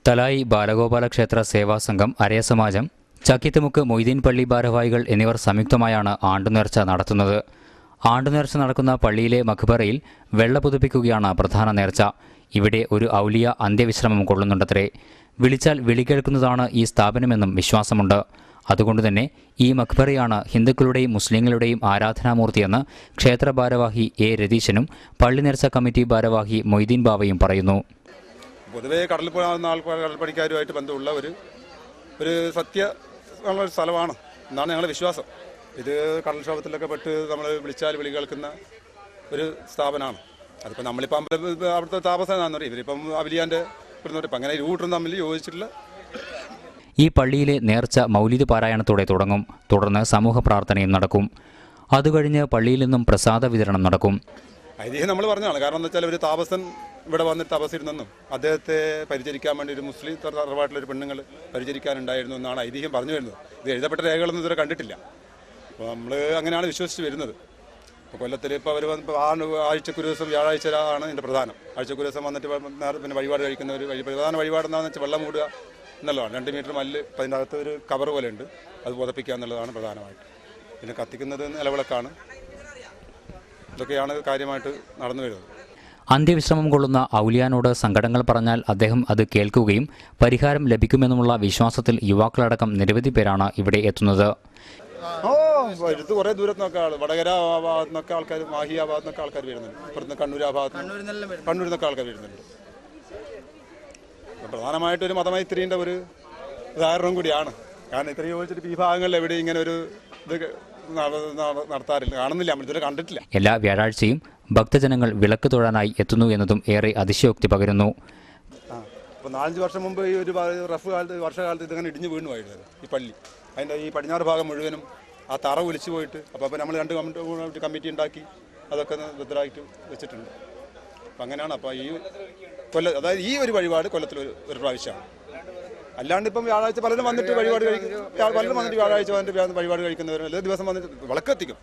തലായി ബാലഗോപാല ക്ഷേത്ര സേവാ സംഘം, അരയ സമാജം, ചക്കിത്തുമുക്ക് മൊയ്തീൻ പള്ളി ഭാരവാഹികൾ എന്നിവർ സംയുക്തമായാണ് ആണ്ടുനേർച്ച നടത്തുന്നത്. ആണ്ടുനേർച്ച നടക്കുന്ന പള്ളിയിലെ മഖ്ബറയിൽ വെള്ള പുതുപ്പിക്കുകയാണ് പ്രധാന നേർച്ച. ഇവിടെ ഒരു ഔലിയ അന്ത്യവിശ്രമം കൊള്ളുന്നുണ്ടത്രേ. വിളിച്ചാൽ വിളി കേൾക്കുന്നതാണ് ഈ സ്ഥാപനമെന്നും വിശ്വാസമുണ്ട്. അതുകൊണ്ടുതന്നെ ഈ മഖ്ബറയാണ് ഹിന്ദുക്കളുടെയും മുസ്ലിങ്ങളുടെയും ആരാധനാമൂർത്തിയെന്ന് ക്ഷേത്ര ഭാരവാഹി എ രതീശനും പള്ളി നേർച്ച കമ്മിറ്റി ഭാരവാഹി മൊയ്തീൻ ബാവയും പറയുന്നു. പൊതുവേ കടലിൽ പോകുന്ന കടൽപ്പണിക്കാരുമായിട്ട് ബന്ധമുള്ള ഒരു സത്യ ഒരു സ്ഥലമാണ് എന്നാണ് ഞങ്ങളുടെ വിശ്വാസം. ഇത് കടൽക്ഷോഭത്തിലൊക്കെ പെട്ട് നമ്മൾ വിളിച്ചാൽ വിളി കേൾക്കുന്ന ഒരു സ്ഥാപനമാണ്. അതിപ്പോൾ നമ്മളിപ്പോൾ അവിടുത്തെ താമസമാണെന്ന് പറയും. ഇവരിപ്പം അവലിയാൻ്റെ ഇപ്പം അങ്ങനെ ഇരുകൂട്ടരും തമ്മിൽ യോജിച്ചിട്ടില്ല. ഈ പള്ളിയിലെ നേർച്ച മൗലിദ് പാരായണത്തോടെ തുടങ്ങും. തുടർന്ന് സമൂഹ പ്രാർത്ഥനയും നടക്കും. അതുകഴിഞ്ഞ് പള്ളിയിൽ നിന്നും പ്രസാദ വിതരണം നടക്കും. ഐതിഹ്യം നമ്മൾ പറഞ്ഞതാണ്. കാരണം എന്താ വെച്ചാൽ ഒരു താപസൻ ഇവിടെ വന്നിട്ട് തപസ്സിരുന്നെന്നും അദ്ദേഹത്തെ പരിചരിക്കാൻ വേണ്ടി ഒരു മുസ്ലിം തറവാട്ടിലൊരു പെണ്ണുങ്ങൾ പരിചരിക്കാനുണ്ടായിരുന്നു എന്നാണ് ഐതിഹ്യം പറഞ്ഞു വരുന്നത്. ഇത് എഴുതപ്പെട്ട രേഖകളൊന്നും ഇതുവരെ കണ്ടിട്ടില്ല. അപ്പോൾ നമ്മൾ അങ്ങനെയാണ് വിശ്വസിച്ച് വരുന്നത്. ഇപ്പോൾ കൊല്ലത്തിൽ ഇപ്പോൾ അവർ ആഴ്ചക്കൊരു ദിവസം വ്യാഴാഴ്ച ആണ് ഇതിൻ്റെ പ്രധാനം. ആഴ്ചക്കൊരു ദിവസം വന്നിട്ട് പിന്നെ വഴിപാട് കഴിക്കുന്ന ഒരു പ്രധാന വഴിപാട് എന്താണെന്ന് വെച്ചാൽ വെള്ളം മൂടുക എന്നുള്ളതാണ്. 2 മീറ്റർ മല്ല് അപ്പോൾ അതിൻ്റെ അകത്ത് ഒരു കവർ പോലെ ഉണ്ട്, അത് പുതപ്പിക്കുക എന്നുള്ളതാണ് പ്രധാനമായിട്ട്. പിന്നെ കത്തിക്കുന്നത് നിലവിളക്കാണ്. ഇതൊക്കെയാണ് കാര്യമായിട്ട് നടന്നു വരുന്നത്. അന്ത്യവിശ്രമം കൊള്ളുന്ന ഔലിയാനോട് സങ്കടങ്ങൾ പറഞ്ഞാൽ അദ്ദേഹം അത് കേൾക്കുകയും പരിഹാരം ലഭിക്കുമെന്നുമുള്ള വിശ്വാസത്തിൽ യുവാക്കളടക്കം നിരവധി പേരാണ് ഇവിടെ എത്തുന്നത്. അടുത്ത് കുറേ ദൂരത്ത് നിന്നൊക്കെ വടകര ആ ഭാഗത്തു നിന്നൊക്കെ ആൾക്കാർ, മാഹി ആ ഭാഗത്തു നിന്നൊക്കെ ആൾക്കാർ വരുന്നുണ്ട്. ഇപ്പുറത്ത് കണ്ണൂർ ആ ഭാഗത്ത് കണ്ണൂരിൽ നിന്നൊക്കെ ആൾക്കാർ വരുന്നുണ്ട്. പ്രധാനമായിട്ടൊരു മതമൈത്രീൻ്റെ ഒരു ഉദാഹരണം കൂടിയാണ്. കാരണം ഇത്രയും ചോദിച്ചിട്ട് ഈ ഭാഗങ്ങളിൽ എവിടെ ഇങ്ങനെ ഒരു ഇത് നടത്താറില്ല, കാണുന്നില്ല, നമ്മൾ ഇതുവരെ കണ്ടിട്ടില്ല. എല്ലാ വ്യാഴാഴ്ചയും ഭക്തജനങ്ങൾ വിളക്ക് തൊഴാനായി എത്തുന്നു എന്നതും ഏറെ അതിശയോക്തി പകരുന്നു. അപ്പോൾ 4-5 വർഷം മുമ്പ് ഈ ഒരു റഫ് കാലത്ത് വർഷകാലത്ത് ഇതിങ്ങനെ ഇടിഞ്ഞു വീണുമായിരുന്നു ഈ പള്ളി. അതിൻ്റെ ഈ പടിഞ്ഞാറ് ഭാഗം മുഴുവനും ആ തറ ഒലിച്ചു പോയിട്ട് അപ്പോൾ നമ്മൾ 2 കമ്മിറ്റി ഉണ്ടാക്കി അതൊക്കെ ഭദ്രമായിട്ട് വെച്ചിട്ടുണ്ട്. അപ്പം അങ്ങനെയാണ്. അപ്പോൾ ഈ അതായത് ഈ ഒരു വഴിപാട് കൊല്ലത്തിൽ ഒരു പ്രാവശ്യമാണ്. അല്ലാണ്ട് ഇപ്പം വ്യാഴാഴ്ച പലരും വന്നിട്ട് വഴിപാട് കഴിക്കും. പലരും വന്നിട്ട് വ്യാഴാഴ്ച വന്നിട്ട് വഴിപാട് കഴിക്കുന്നവരും എല്ലാ ദിവസം വന്നിട്ട് വിളക്ക് എത്തിക്കും.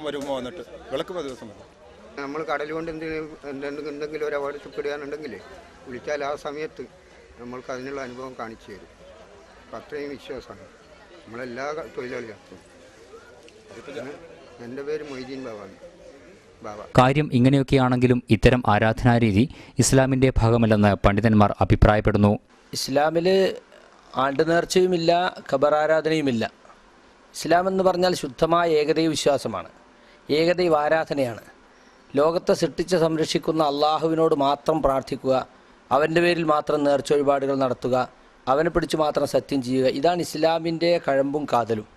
വരുമ്പോൾ വന്നിട്ട് വിളക്ക് ദിവസം വരും. നമ്മൾ കടൽ കൊണ്ട് എന്തെങ്കിലും ഒരു അപകടത്തിൽപ്പെടുകയാണെന്നുണ്ടെങ്കിൽ വിളിച്ചാൽ ആ സമയത്ത് നമ്മൾക്ക് അതിനുള്ള അനുഭവം കാണിച്ചു തരും. അപ്പം അത്രയും വിശ്വാസമാണ് നമ്മളെല്ലാ തൊഴിലാളികൾക്കും. എൻ്റെ പേര് മൊയ്തീൻ ബാവാണ്. കാര്യം ഇങ്ങനെയൊക്കെയാണെങ്കിലും ഇത്തരം ആരാധനാരീതി ഇസ്ലാമിൻ്റെ ഭാഗമല്ലെന്ന് പണ്ഡിതന്മാർ അഭിപ്രായപ്പെടുന്നു. ഇസ്ലാമിൽ ആണ്ടുനേർച്ചയുമില്ല, ഖബറാരാധനയുമില്ല. ഇസ്ലാം എന്ന് പറഞ്ഞാൽ ശുദ്ധമായ ഏകദൈവ വിശ്വാസമാണ്, ഏകദൈവ ആരാധനയാണ്. ലോകത്തെ സൃഷ്ടിച്ച് സംരക്ഷിക്കുന്ന അള്ളാഹുവിനോട് മാത്രം പ്രാർത്ഥിക്കുക, അവൻ്റെ പേരിൽ മാത്രം നേർച്ച വഴിപാടുകൾ നടത്തുക, അവനെ പിടിച്ച് മാത്രം സത്യം ചെയ്യുക. ഇതാണ് ഇസ്ലാമിൻ്റെ കഴമ്പും കാതലും.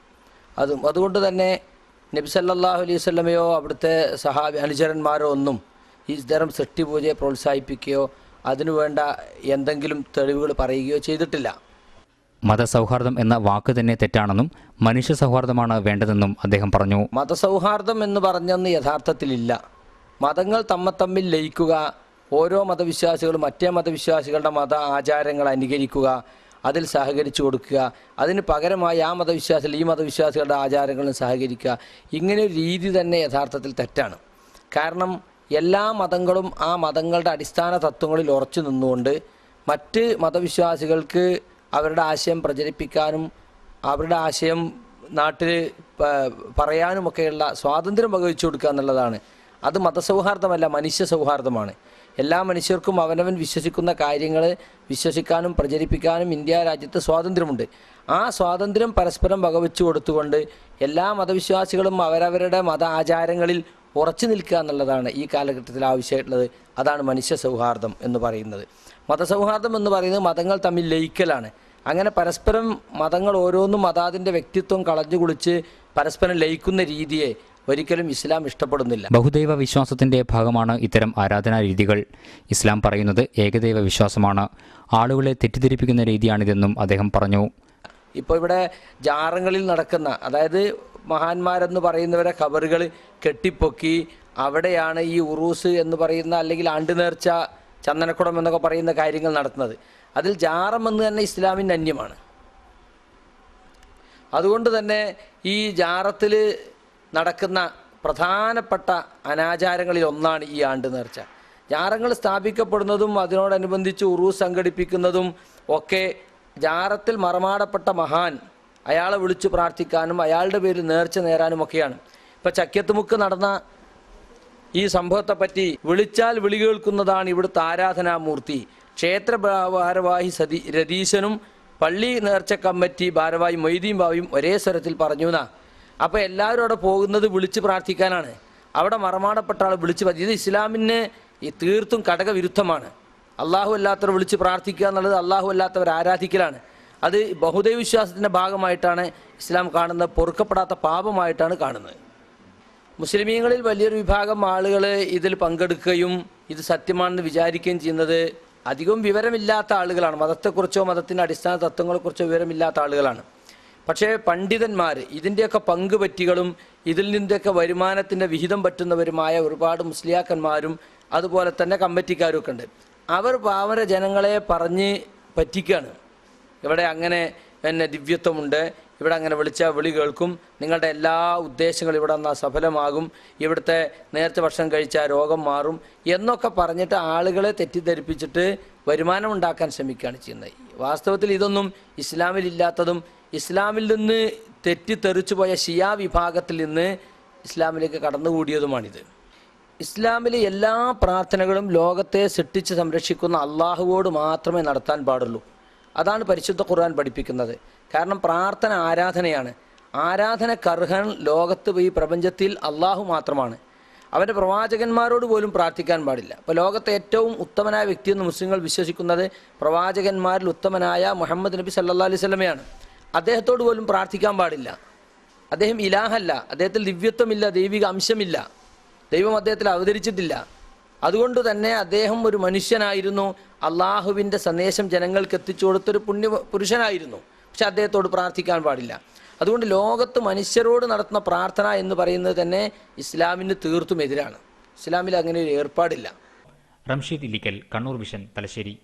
അതുകൊണ്ട് തന്നെ നബി സല്ലല്ലാഹു അലൈഹി വസല്ലമയോ അവിടുത്തെ അനുചരന്മാരോ ഒന്നും ഈ തരം സൃഷ്ടിപൂജയെ പ്രോത്സാഹിപ്പിക്കുകയോ അതിനുവേണ്ട എന്തെങ്കിലും തെളിവുകൾ പറയുകയോ ചെയ്തിട്ടില്ല. മതസൗഹാർദ്ദം എന്ന വാക്ക് തന്നെ തെറ്റാണെന്നും മനുഷ്യ സൗഹാർദ്ദമാണ് വേണ്ടതെന്നും അദ്ദേഹം പറഞ്ഞു. മതസൗഹാർദ്ദം എന്ന് പറഞ്ഞെന്ന് യഥാർത്ഥത്തിലില്ല. മതങ്ങൾ തമ്മിൽ ലയിക്കുക, ഓരോ മതവിശ്വാസികളും മറ്റേ മതവിശ്വാസികളുടെ മത ആചാരങ്ങൾ അനുകരിക്കുക, അതിൽ സഹകരിച്ചു കൊടുക്കുക, അതിന് പകരമായി ആ മതവിശ്വാസികൾ ഈ മതവിശ്വാസികളുടെ ആചാരങ്ങളും സഹകരിക്കുക, ഇങ്ങനെ ഒരു രീതി തന്നെ യഥാർത്ഥത്തിൽ തെറ്റാണ്. കാരണം എല്ലാ മതങ്ങളും ആ മതങ്ങളുടെ അടിസ്ഥാന തത്വങ്ങളിൽ ഉറച്ചു നിന്നുകൊണ്ട് മറ്റ് മതവിശ്വാസികൾക്ക് അവരുടെ ആശയം പ്രചരിപ്പിക്കാനും അവരുടെ ആശയം നാട്ടിൽ പറയാനുമൊക്കെയുള്ള സ്വാതന്ത്ര്യം വകവെച്ചു കൊടുക്കുക എന്നുള്ളതാണ്. അത് മതസൗഹാർദ്ദമല്ല, മനുഷ്യ സൗഹാർദ്ദമാണ്. എല്ലാ മനുഷ്യർക്കും അവനവൻ വിശ്വസിക്കുന്ന കാര്യങ്ങൾ വിശ്വസിക്കാനും പ്രചരിപ്പിക്കാനും ഇന്ത്യ രാജ്യത്ത് സ്വാതന്ത്ര്യമുണ്ട്. ആ സ്വാതന്ത്ര്യം പരസ്പരം വകവെച്ചു കൊടുത്തുകൊണ്ട് എല്ലാ മതവിശ്വാസികളും അവരവരുടെ മത ആചാരങ്ങളിൽ ഉറച്ചു നിൽക്കുക എന്നുള്ളതാണ് ഈ കാലഘട്ടത്തിൽ ആവശ്യമായിട്ടുള്ളത്. അതാണ് മനുഷ്യ സൗഹാർദ്ദം എന്ന് പറയുന്നത്. മതസൗഹാർദ്ദം എന്ന് പറയുന്നത് മതങ്ങൾ തമ്മിൽ ലയിക്കലാണ്. അങ്ങനെ പരസ്പരം മതങ്ങൾ ഓരോന്നും മതാതിൻ്റെ വ്യക്തിത്വം കളഞ്ഞു കുളിച്ച് പരസ്പരം ലയിക്കുന്ന രീതിയെ ഒരിക്കലും ഇസ്ലാം ഇഷ്ടപ്പെടുന്നില്ല. ബഹുദൈവ വിശ്വാസത്തിന്റെ ഭാഗമാണ് ഇത്തരം ആരാധനാ രീതികൾ. ഇസ്ലാം പറയുന്നത് ഏകദൈവ വിശ്വാസമാണ്. ആളുകളെ തെറ്റിദ്ധരിപ്പിക്കുന്ന രീതിയാണിതെന്നും അദ്ദേഹം പറഞ്ഞു. ഇപ്പോൾ ഇവിടെ ജാറങ്ങളിൽ നടക്കുന്ന, അതായത് മഹാന്മാരെന്ന് പറയുന്നവരെ ഖബറുകൾ കെട്ടിപ്പൊക്കി അവിടെയാണ് ഈ ഉറൂസ് എന്ന് പറയുന്ന അല്ലെങ്കിൽ ആണ്ടുനേർച്ച, ചന്ദനക്കുടം എന്നൊക്കെ പറയുന്ന കാര്യങ്ങൾ നടത്തുന്നത്. അതിൽ ജാറം എന്ന് തന്നെ ഇസ്ലാമിന് അന്യമാണ്. അതുകൊണ്ട് തന്നെ ഈ ജാറത്തിൽ നടക്കുന്ന പ്രധാനപ്പെട്ട അനാചാരങ്ങളിൽ ഒന്നാണ് ഈ ആണ്ടുനേർച്ച. ജാറങ്ങൾ സ്ഥാപിക്കപ്പെടുന്നതും അതിനോടനുബന്ധിച്ച് ഉറൂസ് സംഘടിപ്പിക്കുന്നതും ഒക്കെ ജാറത്തിൽ മറമാടപ്പെട്ട മഹാൻ അയാളെ വിളിച്ചു പ്രാർത്ഥിക്കാനും അയാളുടെ പേരിൽ നേർച്ച നേരാനും ഒക്കെയാണ്. ഇപ്പം ചക്യത്തുമുക്ക് നടന്ന ഈ സംഭവത്തെപ്പറ്റി വിളിച്ചാൽ വിളി കേൾക്കുന്നതാണ് ഇവിടുത്തെ ആരാധനാമൂർത്തി. ക്ഷേത്ര ഭാരവാഹി രതീശനും പള്ളി നേർച്ച കമ്മിറ്റി ഭാരവാഹി മൊയ്തീൻ ബാവിയും ഒരേ സ്വരത്തിൽ പറഞ്ഞു എന്നാ. അപ്പോൾ എല്ലാവരും അവിടെ പോകുന്നത് വിളിച്ച് പ്രാർത്ഥിക്കാനാണ്. അവിടെ മറമാടപ്പെട്ട ആൾ വിളിച്ച് ഇത് ഇസ്ലാമിന് ഈ തീർത്തും ഘടകവിരുദ്ധമാണ്. അള്ളാഹു അല്ലാത്തവർ വിളിച്ച് പ്രാർത്ഥിക്കുക എന്നുള്ളത് അള്ളാഹു അല്ലാത്തവർ ആരാധിക്കലാണ്. അത് ബഹുദൈവ വിശ്വാസത്തിൻ്റെ ഭാഗമായിട്ടാണ് ഇസ്ലാം കാണുന്നത്, പൊറുക്കപ്പെടാത്ത പാപമായിട്ടാണ് കാണുന്നത്. മുസ്ലിമീങ്ങളിൽ വലിയൊരു വിഭാഗം ആളുകൾ ഇതിൽ പങ്കെടുക്കുകയും ഇത് സത്യമാണെന്ന് വിചാരിക്കുകയും ചെയ്യുന്നത് അധികവും വിവരമില്ലാത്ത ആളുകളാണ്. മതത്തെക്കുറിച്ചോ മതത്തിൻ്റെ അടിസ്ഥാന തത്വങ്ങളെക്കുറിച്ചോ വിവരമില്ലാത്ത ആളുകളാണ്. പക്ഷേ പണ്ഡിതന്മാർ, ഇതിൻ്റെയൊക്കെ പങ്കുപറ്റികളും ഇതിൽ നിന്നൊക്കെ വരുമാനത്തിൻ്റെ വിഹിതം പറ്റുന്നവരുമായ ഒരുപാട് മുസ്ലിയാക്കന്മാരും അതുപോലെ തന്നെ കമ്മിറ്റിക്കാരും ഒക്കെ ഉണ്ട്. അവർ പാവന ജനങ്ങളെ പറഞ്ഞ് പറ്റിക്കുകയാണ്. ഇവിടെ അങ്ങനെ പിന്നെ ദിവ്യത്വമുണ്ട്, ഇവിടെ അങ്ങനെ വിളിച്ചാൽ വിളി കേൾക്കും, നിങ്ങളുടെ എല്ലാ ഉദ്ദേശങ്ങളും ഇവിടെ നിന്നാൽ സഫലമാകും, ഇവിടുത്തെ നേരത്തെ ഭക്ഷണം കഴിച്ചാൽ രോഗം മാറും എന്നൊക്കെ പറഞ്ഞിട്ട് ആളുകളെ തെറ്റിദ്ധരിപ്പിച്ചിട്ട് വരുമാനം ഉണ്ടാക്കാൻ ശ്രമിക്കുകയാണ് ചെയ്യുന്നത്. വാസ്തവത്തിൽ ഇതൊന്നും ഇസ്ലാമിലില്ലാത്തതും ഇസ്ലാമിൽ നിന്ന് തെറ്റിത്തെറിച്ചു പോയ ഷിയാ വിഭാഗത്തിൽ നിന്ന് ഇസ്ലാമിലേക്ക് കടന്നുകൂടിയതുമാണിത്. ഇസ്ലാമിലെ എല്ലാ പ്രാർത്ഥനകളും ലോകത്തെ സൃഷ്ടിച്ച് സംരക്ഷിക്കുന്ന അള്ളാഹുവോട് മാത്രമേ നടത്താൻ പാടുള്ളൂ. അതാണ് പരിശുദ്ധ ഖുർആൻ പഠിപ്പിക്കുന്നത്. കാരണം പ്രാർത്ഥന ആരാധനയാണ്. ആരാധനക്കർഹൻ ലോകത്ത് ഈ പ്രപഞ്ചത്തിൽ അള്ളാഹു മാത്രമാണ്. അവൻ്റെ പ്രവാചകന്മാരോട് പോലും പ്രാർത്ഥിക്കാൻ പാടില്ല. അപ്പോൾ ലോകത്തെ ഏറ്റവും ഉത്തമനായ വ്യക്തിയെന്ന് മുസ്ലിങ്ങൾ വിശ്വസിക്കുന്നത് പ്രവാചകന്മാരിൽ ഉത്തമനായ മുഹമ്മദ് നബി സല്ലല്ലാഹു അലൈഹി വസല്ലമയാണ്. അദ്ദേഹത്തോട് പോലും പ്രാർത്ഥിക്കാൻ പാടില്ല. അദ്ദേഹം ഇലാഹല്ല, അദ്ദേഹത്തിൽ ദിവ്യത്വമില്ല, ദൈവിക അംശമില്ല, ദൈവം അദ്ദേഹത്തിൽ അവതരിച്ചിട്ടില്ല. അതുകൊണ്ട് തന്നെ അദ്ദേഹം ഒരു മനുഷ്യനായിരുന്നു, അള്ളാഹുവിൻ്റെ സന്ദേശം ജനങ്ങൾക്ക് എത്തിച്ചു കൊടുത്തൊരു പുരുഷനായിരുന്നു. പക്ഷെ അദ്ദേഹത്തോട് പ്രാർത്ഥിക്കാൻ പാടില്ല. അതുകൊണ്ട് ലോകത്ത് മനുഷ്യരോട് നടത്തുന്ന പ്രാർത്ഥന എന്ന് പറയുന്നത് തന്നെ ഇസ്ലാമിന് തീർത്തും എതിരാണ്. ഇസ്ലാമിൽ അങ്ങനെ ഒരു ഏർപ്പാടില്ല. റംഷീദ് ഇല്ലിക്കൽ, കണ്ണൂർ വിഷൻ, തലശ്ശേരി.